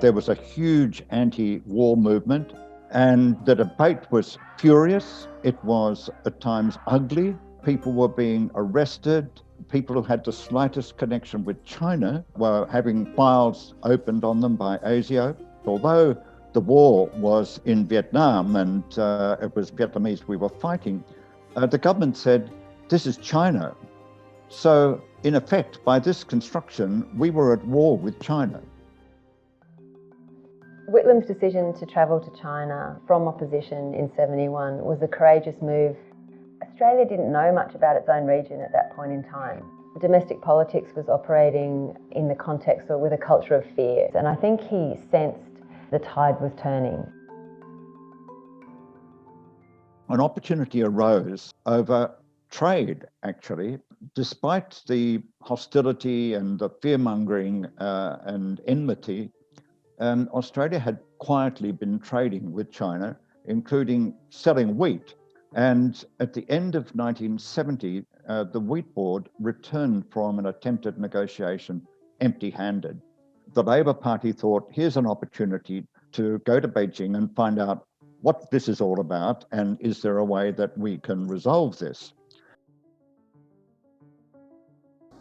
There was a huge anti-war movement, and the debate was furious. It was at times ugly. People were being arrested. People who had the slightest connection with China were having files opened on them by ASIO. Although the war was in Vietnam and it was Vietnamese we were fighting, the government said, this is China. So in effect, by this construction, we were at war with China. Whitlam's decision to travel to China from opposition in 1971 was a courageous move. Australia didn't know much about its own region at that point in time. Domestic politics was operating in the context or with a culture of fear, and I think he sensed the tide was turning. An opportunity arose over trade, actually. Despite the hostility and the fear-mongering and enmity, Australia had quietly been trading with China, including selling wheat. And at the end of 1970, the Wheat Board returned from an attempted negotiation empty-handed. The Labor Party thought, here's an opportunity to go to Beijing and find out what this is all about, and is there a way that we can resolve this?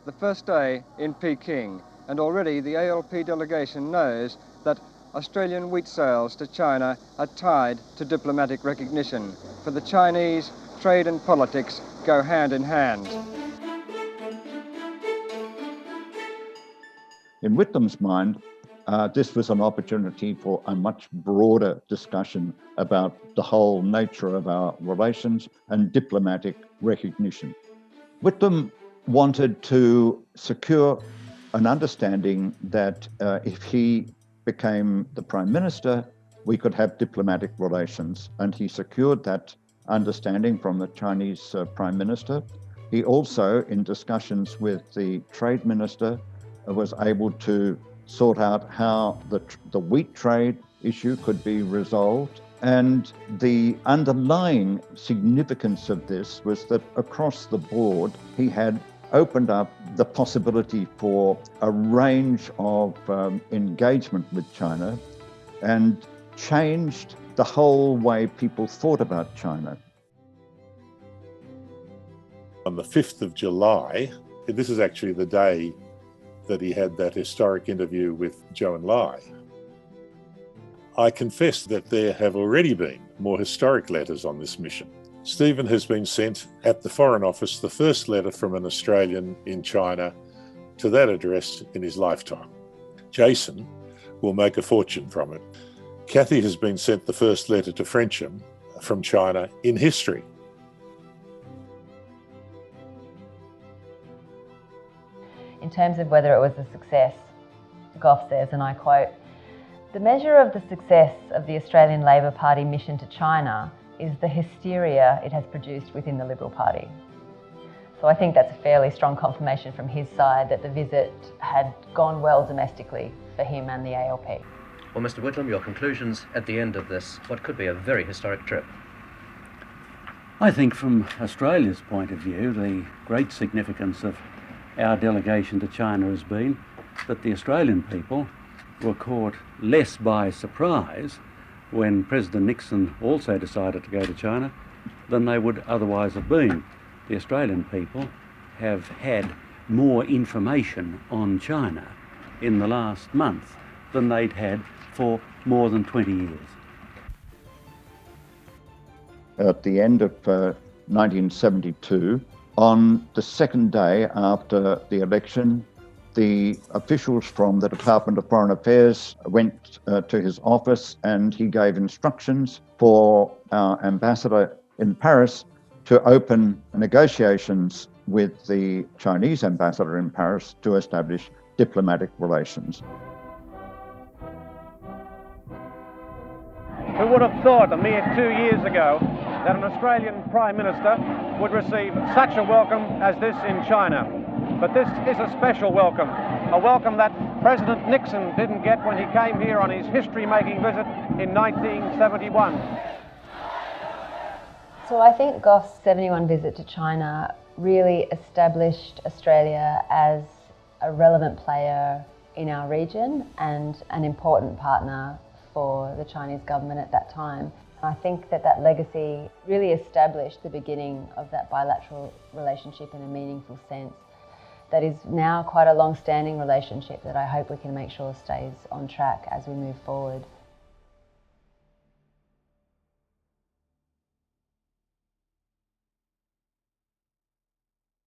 The first day in Peking, and already the ALP delegation knows that Australian wheat sales to China are tied to diplomatic recognition. For the Chinese, trade and politics go hand in hand. In Whitlam's mind, this was an opportunity for a much broader discussion about the whole nature of our relations and diplomatic recognition. Whitlam wanted to secure an understanding that if he became the Prime Minister, we could have diplomatic relations, and he secured that understanding from the Chinese Prime Minister. He also, in discussions with the Trade Minister, was able to sort out how the wheat trade issue could be resolved. And the underlying significance of this was that across the board, he had opened up the possibility for a range of engagement with China and changed the whole way people thought about China. On the 5th of July, this is actually the day that he had that historic interview with Zhou Enlai. I confess that there have already been more historic letters on this mission. Stephen has been sent at the Foreign Office the first letter from an Australian in China to that address in his lifetime. Jason will make a fortune from it. Kathy has been sent the first letter to Frensham from China in history. In terms of whether it was a success, Gough says, and I quote, "The measure of the success of the Australian Labor Party mission to China is the hysteria it has produced within the Liberal Party." So I think that's a fairly strong confirmation from his side that the visit had gone well domestically for him and the ALP. Well, Mr. Whitlam, your conclusions at the end of this, what could be a very historic trip? I think from Australia's point of view, the great significance of our delegation to China has been that the Australian people were caught less by surprise when President Nixon also decided to go to China than they would otherwise have been. The Australian people have had more information on China in the last month than they'd had for more than 20 years. At the end of 1972, on the second day after the election, the officials from the Department of Foreign Affairs went to his office, and he gave instructions for our ambassador in Paris to open negotiations with the Chinese ambassador in Paris to establish diplomatic relations. Who would have thought a mere 2 years ago that an Australian Prime Minister would receive such a welcome as this in China? But this is a special welcome, a welcome that President Nixon didn't get when he came here on his history-making visit in 1971. So I think Gough's 71 visit to China really established Australia as a relevant player in our region and an important partner for the Chinese government at that time. I think that that legacy really established the beginning of that bilateral relationship in a meaningful sense. That is now quite a long-standing relationship that I hope we can make sure stays on track as we move forward.